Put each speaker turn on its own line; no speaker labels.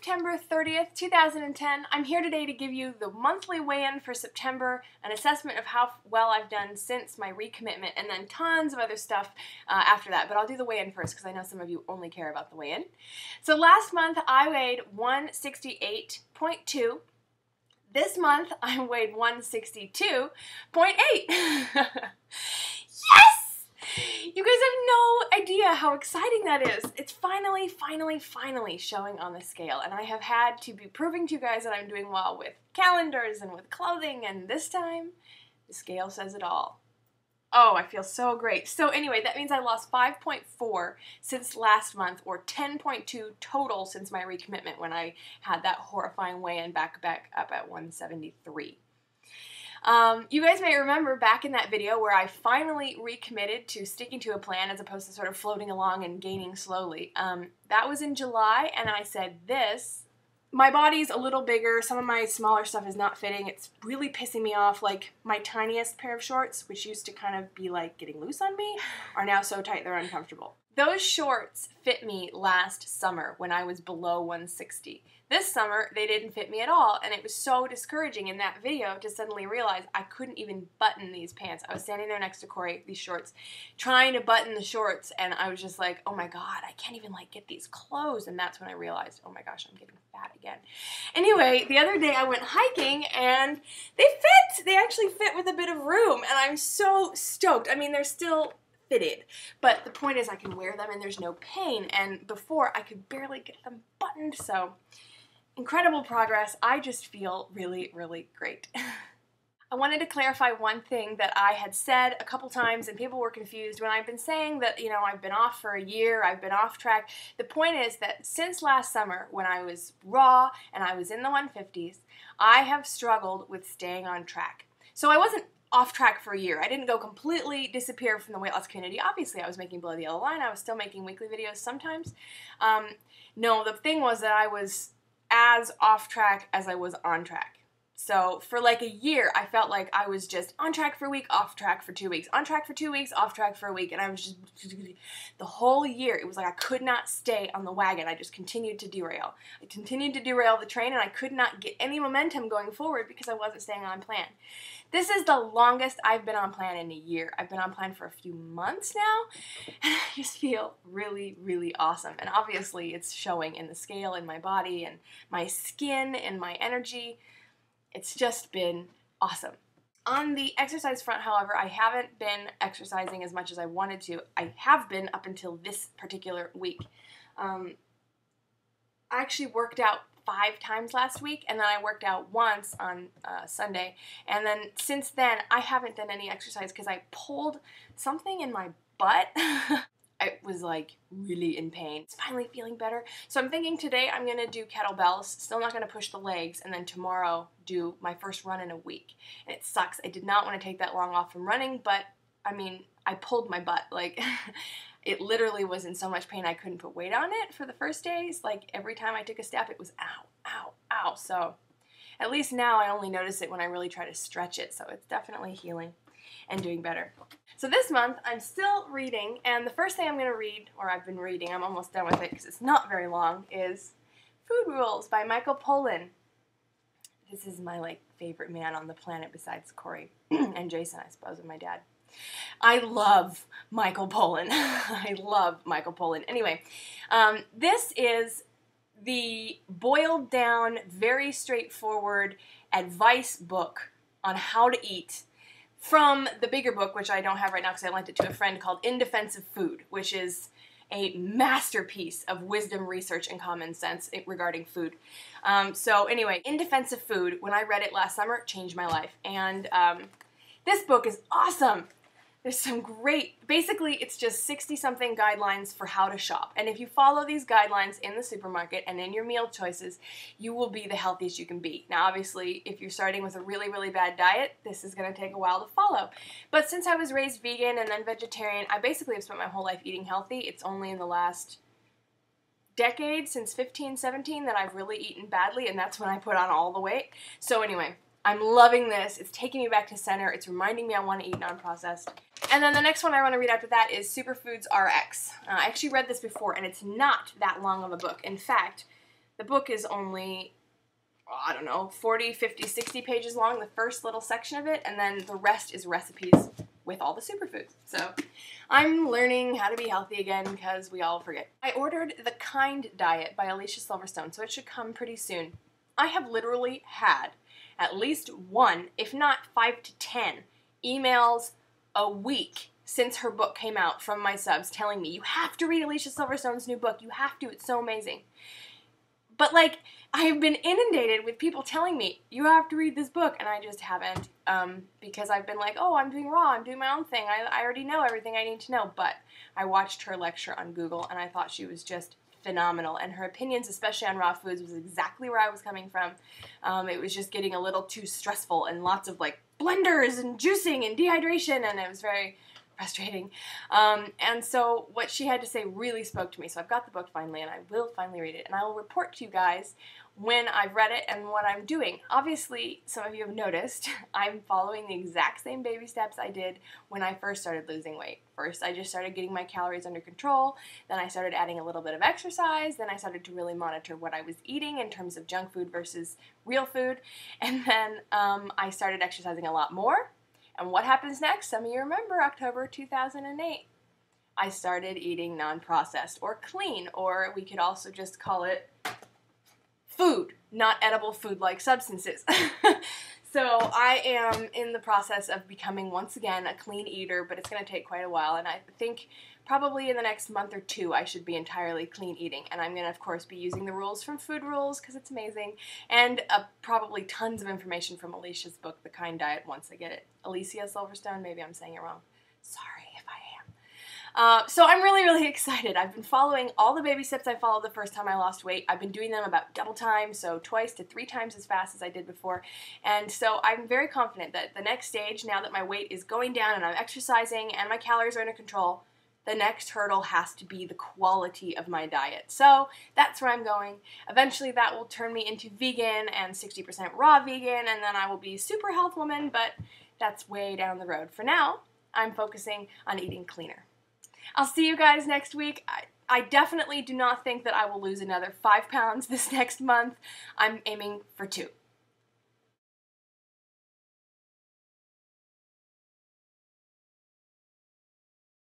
September 30th, 2010. I'm here today to give you the monthly weigh-in for September, an assessment of how well I've done since my recommitment, and then tons of other stuff after that. But I'll do the weigh-in first because I know some of you only care about the weigh-in. So last month I weighed 168.2. This month I weighed 162.8. Yes! You guys have no idea how exciting that is. It's finally showing on the scale, and I have had to be proving to you guys that I'm doing well with calendars and with clothing, and this time the scale says it all. Oh, I feel so great. So anyway, that means I lost 5.4 since last month, or 10.2 total since my recommitment when I had that horrifying weigh-in back up at 173. You guys may remember back in that video where I finally recommitted to sticking to a plan as opposed to sort of floating along and gaining slowly. That was in July, and I said my body's a little bigger, some of my smaller stuff is not fitting, it's really pissing me off. Like my tiniest pair of shorts, which used to kind of be like getting loose on me, are now so tight they're uncomfortable. Those shorts fit me last summer when I was below 160. This summer, they didn't fit me at all, and it was so discouraging in that video to suddenly realize I couldn't even button these pants. I was standing there next to Corey, these shorts, trying to button the shorts, and I was just like, oh my god, I can't even like get these closed, and that's when I realized, oh my gosh, I'm getting fat again. Anyway, the other day I went hiking, and they fit! They actually fit with a bit of room, and I'm so stoked. I mean, they're still fitted, but the point is I can wear them and there's no pain, and before I could barely get them buttoned, so incredible progress. I just feel really great. I wanted to clarify one thing that I had said a couple times and people were confused when I've been saying that, you know, I've been off for a year, I've been off track. The point is that since last summer when I was raw and I was in the 150s, I have struggled with staying on track. So I wasn't off track for a year. I didn't go completely disappear from the weight loss community. Obviously, I was making below the yellow line. I was still making weekly videos sometimes. No, the thing was that I was as off track as I was on track. So for like a year, I felt like I was just on track for a week, off track for 2 weeks, on track for 2 weeks, off track for a week, and I was just, the whole year, it was like I could not stay on the wagon. I just continued to derail. I continued to derail the train, and I could not get any momentum going forward because I wasn't staying on plan. This is the longest I've been on plan in a year. I've been on plan for a few months now, and I just feel really awesome. And obviously, it's showing in the scale, in my body, and my skin, and my energy. It's just been awesome. On the exercise front, however, I haven't been exercising as much as I wanted to. I have been up until this particular week. I actually worked out 5 times last week, and then I worked out once on Sunday. And then since then, I haven't done any exercise because I pulled something in my butt. I was like really in pain. It's finally feeling better. So I'm thinking today I'm going to do kettlebells, still not going to push the legs, and then tomorrow do my first run in a week. And it sucks. I did not want to take that long off from running, but I mean, I pulled my butt. Like, it literally was in so much pain I couldn't put weight on it for the first days. Like, every time I took a step, it was ow, ow, ow. So at least now I only notice it when I really try to stretch it. So it's definitely healing and doing better. So this month, I'm still reading, and the first thing I'm going to read, or I've been reading, I'm almost done with it because it's not very long, is Food Rules by Pollan. This is my, favorite man on the planet besides Corey and Jason, I suppose, and my dad. I love Pollan. I love Pollan. Anyway, this is the boiled down, very straightforward advice book on how to eat from the bigger book, which I don't have right now because I lent it to a friend, called In Defense of Food, which is a masterpiece of wisdom, research, and common sense regarding food. So anyway, In Defense of Food, when I read it last summer, it changed my life. And this book is awesome. There's some great, basically it's just 60-something guidelines for how to shop. And if you follow these guidelines in the supermarket and in your meal choices, you will be the healthiest you can be. Now obviously, if you're starting with a really bad diet, this is going to take a while to follow. But since I was raised vegan and then vegetarian, I basically have spent my whole life eating healthy. It's only in the last decade, since 15, 17, that I've really eaten badly, and that's when I put on all the weight. So anyway, I'm loving this. It's taking me back to center. It's reminding me I want to eat non-processed. And then the next one I want to read after that is Superfoods RX. I actually read this before, and it's not that long of a book. In fact, The book is only, I don't know, 40, 50, 60 pages long, the first little section of it, and then the rest is recipes with all the superfoods. So I'm learning how to be healthy again because we all forget. I ordered The Kind Diet by Alicia Silverstone, so it should come pretty soon. I have literally had at least 1, if not 5 to 10, emails a week since her book came out from my subs telling me, you have to read Alicia Silverstone's new book, you have to, it's so amazing. But like, I have been inundated with people telling me, you have to read this book, and I just haven't, because I've been like, oh, I'm doing raw, I'm doing my own thing, I already know everything I need to know, but I watched her lecture on Google, and I thought she was just phenomenal, and her opinions, especially on raw foods, was exactly where I was coming from. It was just getting a little too stressful, and lots of like blenders, and juicing, and dehydration, and it was very frustrating. And so what she had to say really spoke to me. So I've got the book finally, and I will finally read it. And I will report to you guys when I've read it and what I'm doing. Obviously, some of you have noticed, I'm following the exact same baby steps I did when I first started losing weight. First, I just started getting my calories under control. Then I started adding a little bit of exercise. Then I started to really monitor what I was eating in terms of junk food versus real food. And then I started exercising a lot more. And what happens next? Some of you remember October 2008. I started eating non-processed or clean, or we could also just call it food, not edible food-like substances. So I am in the process of becoming once again a clean eater, but it's going to take quite a while, and I think probably in the next month or 2 I should be entirely clean eating, and I'm going to of course be using the rules from Food Rules because it's amazing, and probably tons of information from Alicia's book, The Kind Diet, once I get it. Alicia Silverstone, maybe I'm saying it wrong. Sorry if I am. So I'm really, really excited. I've been following all the baby steps I followed the first time I lost weight. I've been doing them about double time, so 2 to 3 times as fast as I did before. And so I'm very confident that the next stage, now that my weight is going down and I'm exercising and my calories are under control, the next hurdle has to be the quality of my diet. So that's where I'm going. Eventually that will turn me into vegan and 60% raw vegan, and then I will be super health woman, but that's way down the road. For now, I'm focusing on eating cleaner. I'll see you guys next week. I definitely do not think that I will lose another 5 pounds this next month. I'm aiming for 2.